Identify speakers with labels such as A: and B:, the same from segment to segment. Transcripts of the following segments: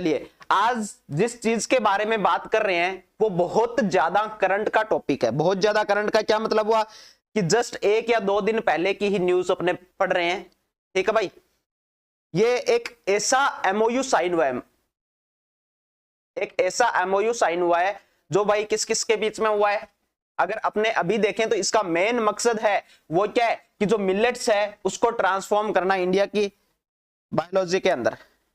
A: चलिए आज जिस चीज के बारे में बात कर रहे हैं वो बहुत ज्यादा करंट का टॉपिक है। बहुत ज्यादा करंट का क्या मतलब हुआ कि जस्ट 1 या 2 दिन पहले की ही न्यूज अपने पढ़ रहे हैं। ठीक है भाई, ये एक ऐसा एमओयू साइन हुआ है, एक ऐसा एमओयू साइन हुआ है जो भाई किस किस के बीच में हुआ है। अगर अपने अभी देखें तो इसका मेन मकसद है वो क्या है कि जो मिलेट्स है उसको ट्रांसफॉर्म करना इंडिया की बायोलॉजी के अंदर।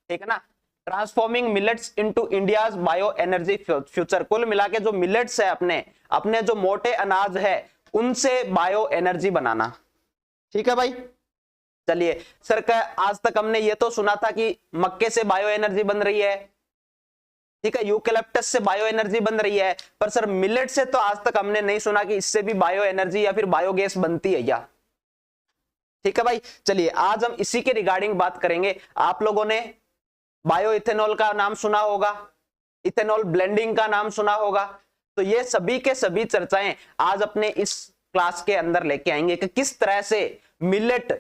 A: ठीक है ना, transforming millets into India's bio energy future. कुल मिला के जो मिलेट्स है अपने अपने जो मोटे अनाज है उनसे बायो एनर्जी बनाना। ठीक है भाई, चलिए सर का आज तक हमने ये तो सुना था कि मक्के से बायो एनर्जी बन रही है, ठीक है, यूकेलिप्टस से बायो एनर्जी बन रही है, पर सर मिलेट से तो आज तक हमने नहीं सुना कि इससे भी बायो एनर्जी या फिर बायोगैस बनती है क्या। ठीक है भाई, चलिए आज हम इसी के रिगार्डिंग बात करेंगे। आप लोगों ने बायो इथेनॉल का नाम सुना होगा, इथेनॉल ब्लेंडिंग का नाम सुना होगा, तो ये सभी के सभी चर्चाएं आज अपने इस क्लास के अंदर लेके आएंगे कि किस तरह से मिलेट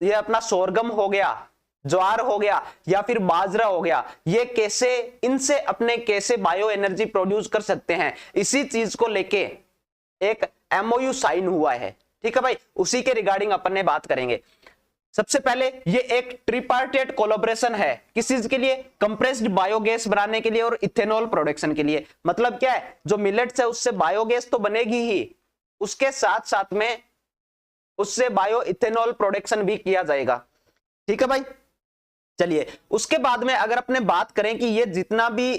A: ये अपना सोरगम हो गया, ज्वार हो गया या फिर बाजरा हो गया, ये कैसे इनसे अपने कैसे बायो एनर्जी प्रोड्यूस कर सकते हैं। इसी चीज को लेके एक एमओयू साइन हुआ है। ठीक है भाई, उसी के रिगार्डिंग अपन ने बात करेंगे। सबसे पहले ये एक ट्रिपार्टेट कोलैबोरेशन है, किस चीज के लिए, कंप्रेस्ड बायोगैस बनाने के लिए और इथेनॉल प्रोडक्शन के लिए। मतलब क्या है, जो मिलेट्स है उससे बायोगैस तो बनेगी ही, उसके साथ साथ में उससे बायो इथेनॉल प्रोडक्शन भी किया जाएगा। ठीक है भाई, चलिए उसके बाद में अगर अपने बात करें कि ये जितना भी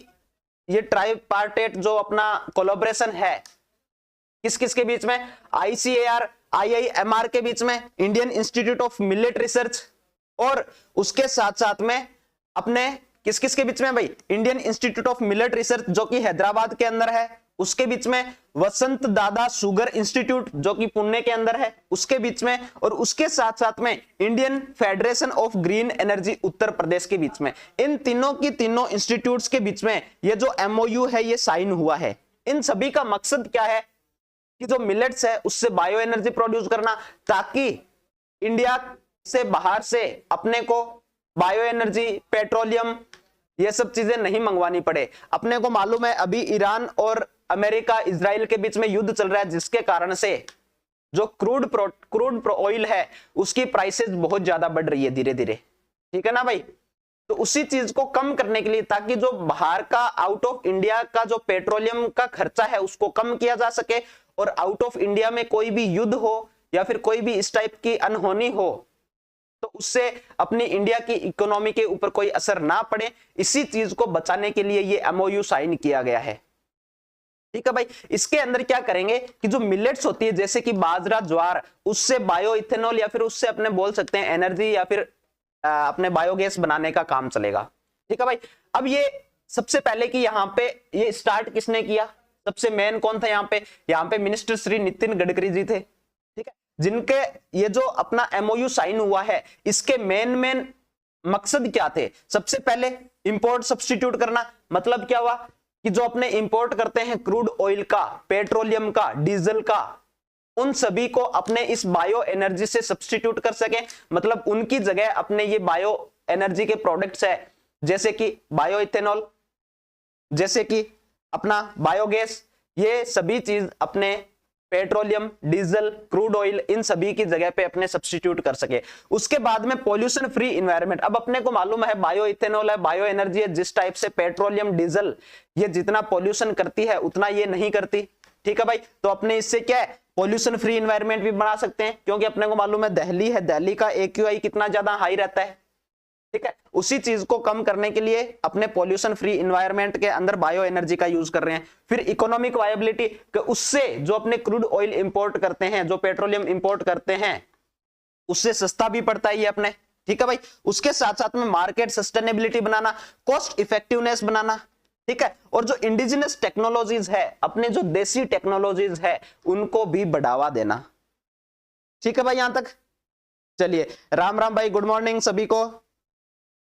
A: ये ट्राइपार्टेट जो अपना कोलैबोरेशन है किस किस के बीच में, आईसीएआर आईआईएमआर के बीच में, Indian institute of millet research, और उसके साथ साथ में अपने किस किस के बीच में भाई, Indian institute of millet research जो कि हैदराबाद के अंदर है, उसके बीच में वसंत दादा शुगर इंस्टीट्यूट जो कि पुणे के अंदर है उसके बीच में, और उसके साथ साथ में Indian federation of green energy Uttar Pradesh के बीच में। इन तीनों की तीनों इंस्टीट्यूट्स के बीच में ये जो एमओयू है ये साइन हुआ है। इन सभी का मकसद क्या है कि जो मिलेट्स है उससे बायो एनर्जी प्रोड्यूस करना, ताकि इंडिया से बाहर से अपने को बायो एनर्जी, पेट्रोलियम ये सब चीजें नहीं मंगवानी पड़े। अपने को मालूम है अभी ईरान और अमेरिका इजराइल के बीच में युद्ध चल रहा है, जिसके कारण से जो क्रूड ऑयल है उसकी प्राइसेस बहुत ज्यादा बढ़ रही है धीरे धीरे। ठीक है ना भाई, तो उसी चीज को कम करने के लिए, ताकि जो बाहर का आउट ऑफ इंडिया का जो पेट्रोलियम का खर्चा है उसको कम किया जा सके, और आउट ऑफ इंडिया में कोई भी युद्ध हो या फिर कोई भी इस टाइप की अनहोनी हो तो उससे अपनी इंडिया की इकोनॉमी के ऊपर कोई असर ना पड़े, इसी चीज को बचाने के लिए ये एमओयू साइन किया गया है। ठीक है भाई, इसके अंदर क्या करेंगे कि जो मिलेट्स होती है जैसे कि बाजरा, ज्वार, उससे बायो इथेनॉल या फिर उससे अपने बोल सकते हैं एनर्जी या फिर अपने बायोगैस बनाने का काम चलेगा। ठीक है भाई, अब ये सबसे पहले कि यहाँ पे ये स्टार्ट किसने किया, सबसे मेन कौन था यहाँ पे मिनिस्टर श्री नितिन गडकरी जी थे। ठीक है, जिनके ये जो अपना एमओयू साइन हुआ है इसके मेन मकसद क्या थे। सबसे पहले इंपोर्ट सब्स्टिट्यूट करना, मतलब क्या हुआ कि जो अपने इंपोर्ट करते हैं क्रूड ऑयल का, पेट्रोलियम का, डीजल का, उन सभी को अपने इस बायो एनर्जी से सब्स्टिट्यूट कर सके। मतलब उनकी जगह अपने ये बायो एनर्जी के प्रोडक्ट्स है जैसे कि बायो इथेनॉल, जैसे कि अपना बायोगैस, ये सभी चीज अपने petroleum, diesel, crude oil in सभी की जगह पे अपने सब्स्टिट्यूट कर सके। उसके बाद में पॉल्यूशन फ्री एनवायरनमेंट। अब अपने को मालूम है बायो इथेनॉल है, बायो एनर्जी है, जिस टाइप से पेट्रोलियम, डीजल ये जितना पॉल्यूशन करती है उतना ये नहीं करती। ठीक है भाई, तो अपने इससे क्या है पॉल्यूशन फ्री एनवायरनमेंट भी बना सकते हैं, क्योंकि अपने को मालूम है दिल्ली है, दिल्ली का AQI कितना ज्यादा हाई रहता है। ठीक है, उसी चीज को कम करने के लिए अपने पॉल्यूशन फ्री एनवायरनमेंट के अंदर बायो एनर्जी का यूज कर रहे हैं। फिर इकोनॉमिक वायबिलिटी, उससे जो अपने क्रूड ऑयल इंपोर्ट करते हैं, जो पेट्रोलियम इंपोर्ट करते हैं उससे सस्ता भी पड़ता है ये अपने। ठीक है भाई, उसके साथ साथ में मार्केट सस्टेनेबिलिटी बनाना, कॉस्ट इफेक्टिवनेस बनाना। ठीक है, और जो इंडिजिनस टेक्नोलॉजीज है, अपने जो देसी टेक्नोलॉजीज है उनको भी बढ़ावा देना। ठीक है भाई, यहां तक चलिए। राम राम भाई, गुड मॉर्निंग सभी को।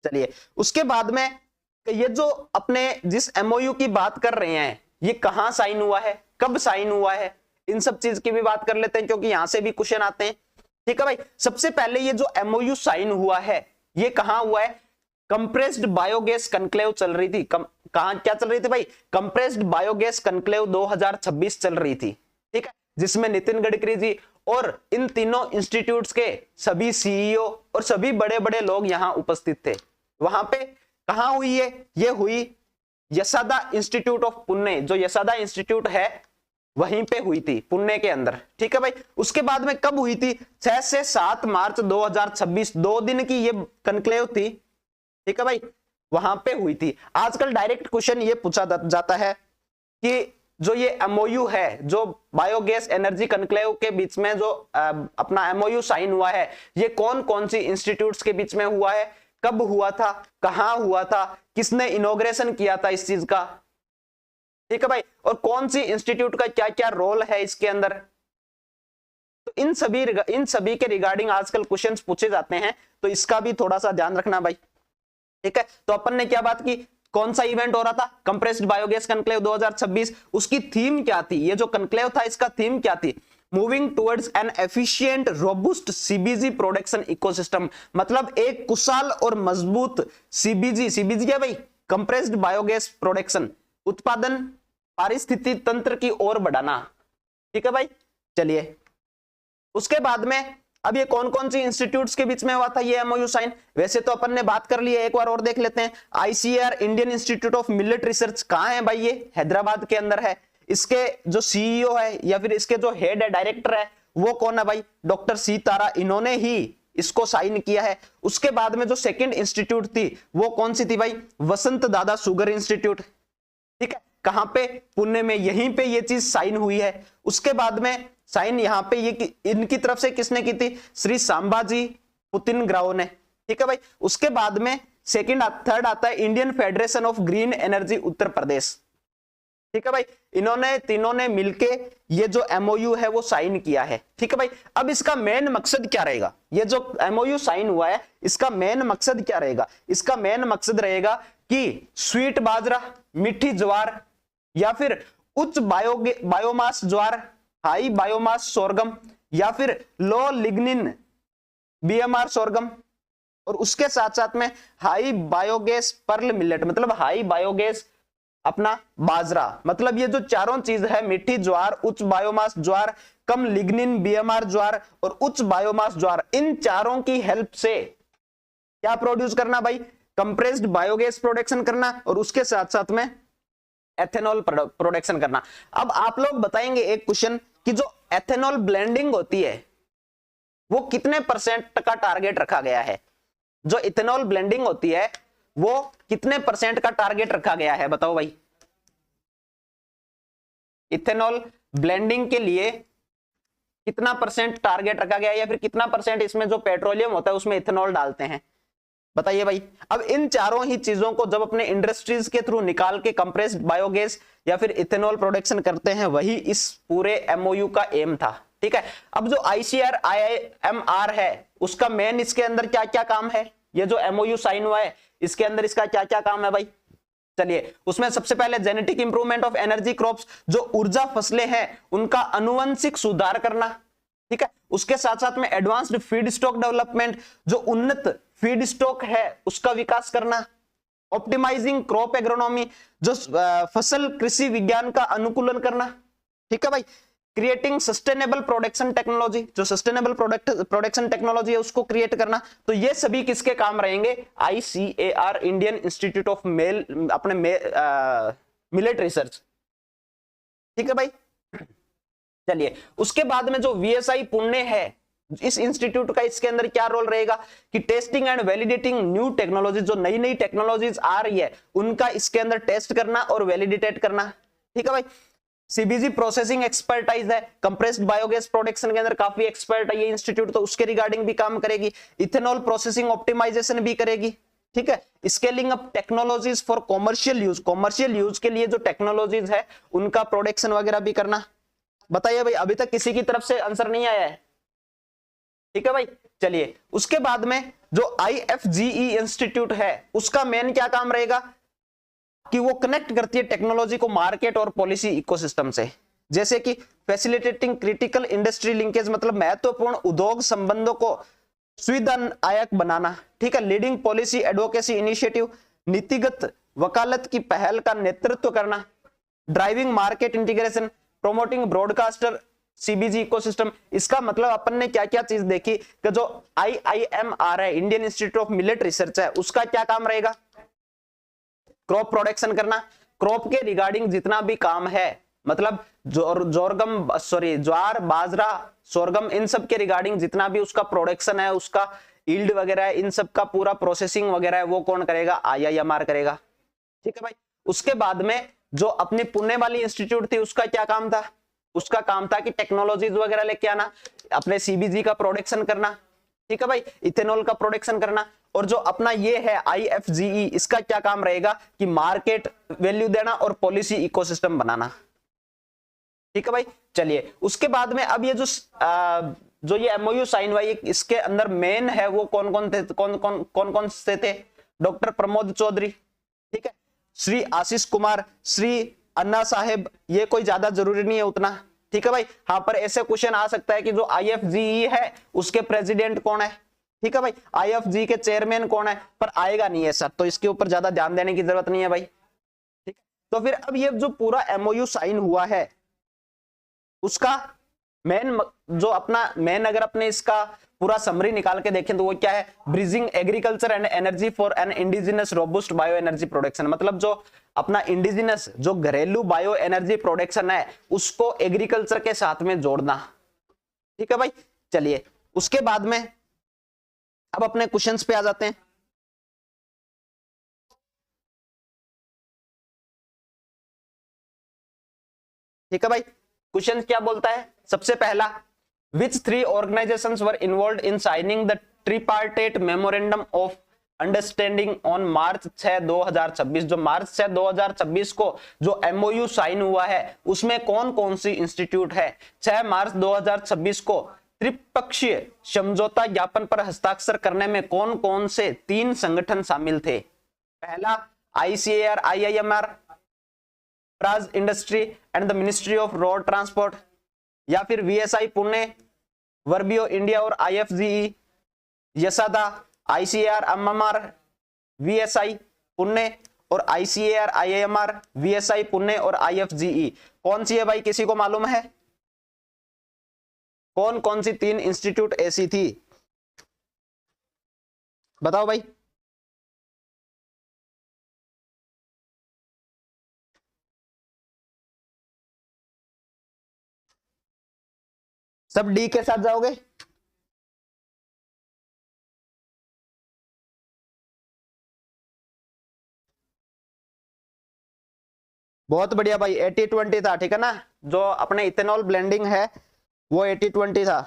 A: चलिए उसके बाद में ये जो अपने जिस एमओयू की बात कर रहे हैं ये कहां साइन हुआ है, कब साइन हुआ है, इन सब चीज की भी बात कर लेते हैं क्योंकि यहां से भी क्वेश्चन आते हैं। ठीक है भाई, सबसे पहले ये जो एमओयू साइन हुआ है ये कहां हुआ है, कंप्रेस्ड बायोगैस कनक्लेव चल रही थी। कहां क्या चल रही थी भाई? कंप्रेस्ड बायोगैस कनक्लेव 2026 चल रही थी, ठीक है, जिसमें नितिन गडकरी जी और इन तीनों इंस्टीट्यूट्स के सभी सीईओ और सभी बड़े बड़े लोग यहां उपस्थित थे। वहां पे कहां हुई है? ये हुई यशादा इंस्टीट्यूट ऑफ पुणे, जो यशादा इंस्टीट्यूट है वहीं पे हुई थी, पुणे के अंदर, ठीक है भाई। उसके बाद में कब हुई थी? 6 से 7 मार्च 2026, 2 दिन की ये कनक्लेव थी, ठीक है भाई, वहां पे हुई थी। आजकल डायरेक्ट क्वेश्चन ये पूछा जाता है कि जो ये एमओयू है, जो बायोगैस एनर्जी कनक्लेव के बीच में जो अपना एमओयू साइन हुआ है, ये कौन कौन सी इंस्टीट्यूट्स के बीच में हुआ है, कब हुआ था, कहां हुआ था, किसने इनॉग्रेशन किया था इस चीज का, ठीक है भाई, और कौन सी इंस्टीट्यूट का क्या क्या रोल है इसके अंदर। तो इन सभी के रिगार्डिंग आजकल क्वेश्चंस पूछे जाते हैं, तो इसका भी थोड़ा सा ध्यान रखना भाई, ठीक है। तो अपन ने क्या बात की, कौन सा इवेंट हो रहा था? Compressed biogas conclave 2026। उसकी थीम क्या थी? ये जो कनक्लेव था इसका थीम क्या थी? Moving towards an efficient robust CBG production ecosystem, मतलब एक कुशल और मजबूत सीबीजी क्या भाई? कंप्रेस्ड बायोगैस प्रोडक्शन, उत्पादन पारिस्थितिकी तंत्र की ओर बढ़ाना, ठीक है भाई। चलिए उसके बाद में अब ये कौन कौन सी इंस्टीट्यूट्स के बीच में हुआ था ये एमओयू साइन? वैसे तो अपन ने बात कर ली है, एक बार और देख लेते हैं। ICR Indian institute of millet research कहां है भाई? ये हैदराबाद के अंदर है। इसके जो सीईओ है या फिर इसके जो हेड है, डायरेक्टर है, वो कौन है भाई? डॉक्टर सीतारा, इन्होंने ही इसको साइन किया है। उसके बाद में जो सेकंड इंस्टीट्यूट थी वो कौन सी थी भाई? वसंत दादा शुगर इंस्टीट्यूट, ठीक है, कहां पे? पुणे में, यहीं पे ये चीज साइन हुई है। उसके बाद में साइन यहां पे ये इनकी तरफ से किसने की थी? श्री सांबाजी पुतिन ग्राओ ने, ठीक है भाई। उसके बाद में सेकंड थर्ड आता है Indian federation of green energy Uttar Pradesh, ठीक है भाई। इन्होंने तीनों ने मिलके ये जो एमओयू है वो साइन किया है, ठीक है भाई। अब इसका मेन मकसद क्या रहेगा? ये जो एमओयू साइन हुआ है इसका मेन मकसद क्या रहेगा? इसका मेन मकसद रहेगा कि स्वीट बाजरा, मीठी ज्वार या फिर उच्च बायोमास ज्वार, हाई बायोमास सोरगम या फिर लो लिग्निन बीएमआर सोरगम, और उसके साथ साथ में हाई बायोगैस पर्ल मिलेट, मतलब हाई बायोगैस अपना बाजरा, मतलब ये जो चारों चीज है, मीठी ज्वार, उच्च बायोमास ज्वार, कम लिग्निन बीएमआर ज्वार और उच्च बायोमास ज्वार, इन चारों की हेल्प से क्या प्रोड्यूस करना भाई? कंप्रेस्ड बायोगैस प्रोडक्शन करना और उसके साथ साथ में एथेनॉल प्रोडक्शन करना। अब आप लोग बताएंगे एक क्वेश्चन कि जो एथेनॉल ब्लेंडिंग होती है वो कितने % का टारगेट रखा गया है? जो इथेनॉल ब्लेंडिंग होती है वो कितने % का टारगेट रखा गया है? बताओ भाई। इथेनॉल ब्लेंडिंग के लिए कितना % टारगेट रखा गया है, या फिर कितना % इसमें जो पेट्रोलियम होता है उसमें इथेनॉल डालते हैं? बताइए भाई। अब इन चारों ही चीजों को जब अपने इंडस्ट्रीज के थ्रू निकाल के कंप्रेस्ड बायोगैस या फिर इथेनॉल प्रोडक्शन करते हैं, वही इस पूरे एमओयू का एम था, ठीक है। अब जो आईसीआर आईएमआर है उसका मेन इसके अंदर क्या क्या काम है? ये जो एमओयू साइन हुआ है इसके अंदर इसका क्या क्या काम है भाई? चलिए उसमें सबसे पहले genetic improvement of energy crops, जो ऊर्जा फसलें हैं उनका अनुवंशिक सुधार करना, ठीक है। उसके साथ साथ में एडवांस्ड फीड स्टॉक डेवलपमेंट, जो उन्नत फीड स्टॉक है उसका विकास करना। ऑप्टिमाइजिंग क्रॉप एग्रोनॉमी, जो फसल कृषि विज्ञान का अनुकूलन करना, ठीक है भाई। क्रिएटिंग सस्टेनेबल प्रोडक्शन टेक्नोलॉजी, जो सस्टेनेबल प्रोडक्शन टेक्नोलॉजी है उसको क्रिएट करना। तो ये सभी किसके काम रहेंगे? ICAR Indian institute of millet research, ठीक है भाई। चलिए उसके बाद में जो वीएसआई पुणे है, इस इंस्टीट्यूट का इसके अंदर क्या रोल रहेगा कि testing and validating new technology, जो नई नई टेक्नोलॉजीज आ रही है उनका इसके अंदर टेस्ट करना और वैलिडेट करना, ठीक है भाई। सीबीजी प्रोसेसिंग एक्सपर्टाइज है, कंप्रेस्ड बायोगैस प्रोडक्शन के अंदर काफी एक्सपर्ट है ये इंस्टीट्यूट, तो उसके रिगार्डिंग भी काम करेगी। इथेनॉल प्रोसेसिंग ऑप्टिमाइजेशन भी करेगी, ठीक है। Scaling up technologies for commercial use के लिए जो टेक्नोलॉजीज है उनका प्रोडक्शन वगैरह भी करना। बताइए भाई, अभी तक किसी की तरफ से आंसर नहीं आया है? ठीक है भाई। चलिए उसके बाद में जो IFGE इंस्टीट्यूट है उसका मेन क्या काम रहेगा कि वो कनेक्ट करती है टेक्नोलॉजी को मार्केट और पॉलिसी इकोसिस्टम से, जैसे कि फैसिलिटेटिंग क्रिटिकल इंडस्ट्री लिंकेज, मतलब महत्वपूर्ण उद्योग संबंधों को सुविधाजनक बनाना, ठीक है, लीडिंग पॉलिसी एडवोकेसी इनिशिएटिव, नीतिगत वकालत की पहल का नेतृत्व करना, driving market integration, promoting broadcaster CBG ecosystem. इसका मतलब अपन ने क्या क्या चीज देखी कि जो IIMR है, Indian institute of millet research है, उसका क्या काम रहेगा, क्रॉप प्रोडक्शन करना, क्रॉप के रिगार्डिंग जितना भी काम है, मतलब ज्वार बाजरा सोरगम, इन सब के रिगार्डिंग जितना भी उसका प्रोडक्शन है, उसका यील्ड वगैरह है, इन सब का पूरा प्रोसेसिंग वगैरह है, वो कौन करेगा, IIMR करेगा, ठीक है भाई। उसके बाद में जो अपनी पुणे वाली इंस्टीट्यूट थी, उसका क्या काम था, उसका काम था कि टेक्नोलॉजीज वगैरह लेके आना, अपने CBG का प्रोडक्शन करना, ठीक है भाई, इथेनॉल का प्रोडक्शन करना। और जो अपना ये है IFGE, इसका क्या काम रहेगा कि मार्केट वैल्यू देना और पॉलिसी इकोसिस्टम बनाना, ठीक है भाई। चलिए उसके बाद में अब ये जो ये MOU साइन हुआ, इसके अंदर मेन है वो कौन कौन से थे, डॉक्टर प्रमोद चौधरी, ठीक है, श्री आशीष कुमार, श्री अन्ना साहेब, ये कोई ज्यादा जरूरी नहीं है उतना, ठीक है भाई। हाँ, पर ऐसे क्वेश्चन आ सकता है कि जो IFGE है उसके प्रेसिडेंट कौन है, ठीक है भाई, IFGE के चेयरमैन कौन है, पर आएगा नहीं है सर, तो इसके ऊपर ज्यादा ध्यान देने की जरूरत नहीं है भाई, ठीक है। तो फिर अब ये जो पूरा MOU साइन हुआ है, उसका मेन जो अपना मेन, अगर अपने इसका पूरा समरी निकाल के देखें तो वो क्या है, bridging agriculture and energy for an indigenous robust bio energy production, मतलब जो अपना इंडिजिनस जो घरेलू बायो एनर्जी प्रोडक्शन है, उसको एग्रीकल्चर के साथ में जोड़ना, ठीक है भाई। चलिए उसके बाद में अब अपने क्वेश्चंस पे आ जाते हैं। ठीक है भाई, क्वेश्चन क्या बोलता है, सबसे पहला, which three organizations were involved in signing the tripartite memorandum of understanding on March 6 2026, जो मार्च 6 2026 को जो MOU साइन हुआ है, उसमें कौन कौन सी इंस्टीट्यूट है। 6 मार्च 2026 को त्रिपक्षीय समझौता ज्ञापन पर हस्ताक्षर करने में कौन कौन से 3 संगठन शामिल थे। पहला ICAR IIMR, Praj industry and the ministry of road transport, या फिर VSI पुणे, वर्बियो इंडिया और IFGE, यसादा, ICAR IIMR, VSI Pune और ICAR IIMR, VSI पुणे और IFGE। कौन सी है भाई, किसी को मालूम है कौन कौन सी 3 इंस्टीट्यूट ऐसी थी, बताओ भाई। सब डी के साथ जाओगे, बहुत बढ़िया भाई, 80-20 था, ठीक है ना, जो अपने इथेनॉल ब्लेंडिंग है वो 80-20 था।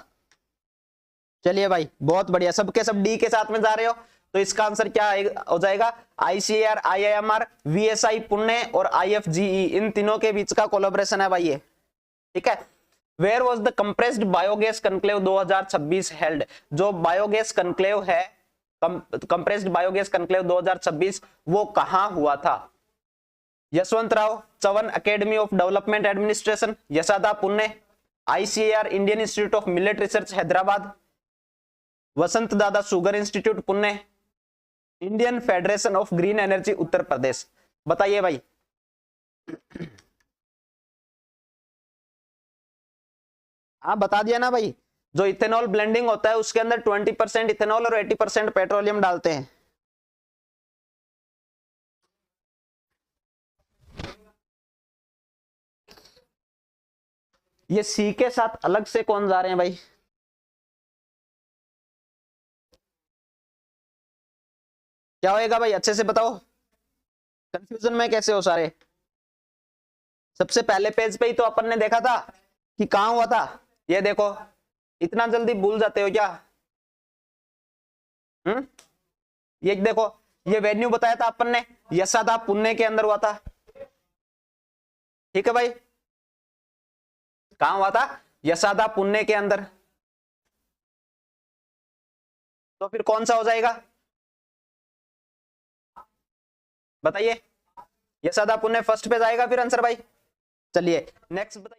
A: चलिए भाई बहुत बढ़िया, सबके सब डी के साथ में जा रहे हो, तो इसका आंसर क्या हो जाएगा, ICAR IIMR, VSI पुणे और IFGE, इन तीनों के बीच का कोलैबोरेशन है भाई ये, ठीक है। Where was the compressed biogas conclave 2026 held, जो बायोगैस कनक्लेव है, कंप्रेस्ड बायोगैस कनक्लेव 2026, वो कहां हुआ था। Yashwantrao Chavan academy of development administration, Yashada Pune, ICAR Indian institute of millet research Hyderabad, Vasant Dada sugar institute Pune, Indian federation of green energy Uttar Pradesh. बताइए भाई। हाँ बता दिया ना भाई, जो इथेनॉल ब्लेंडिंग होता है उसके अंदर 20% इथेनॉल और 80% पेट्रोलियम डालते हैं। ये सी के साथ अलग से कौन जा रहे हैं भाई, क्या होएगा भाई, अच्छे से बताओ, कंफ्यूजन में कैसे हो सारे। सबसे पहले पेज पे ही तो अपन ने देखा था कि कहां हुआ था, ये देखो, इतना जल्दी भूल जाते हो क्या। ये देखो, ये वेन्यू बताया था अपन ने, यसादा पुणे के अंदर हुआ था, ठीक है भाई, कहां हुआ था, यसादा पुणे के अंदर। तो फिर कौन सा हो जाएगा बताइए, यसादा पुणे फर्स्ट पे जाएगा फिर आंसर भाई। चलिए नेक्स्ट बताइए।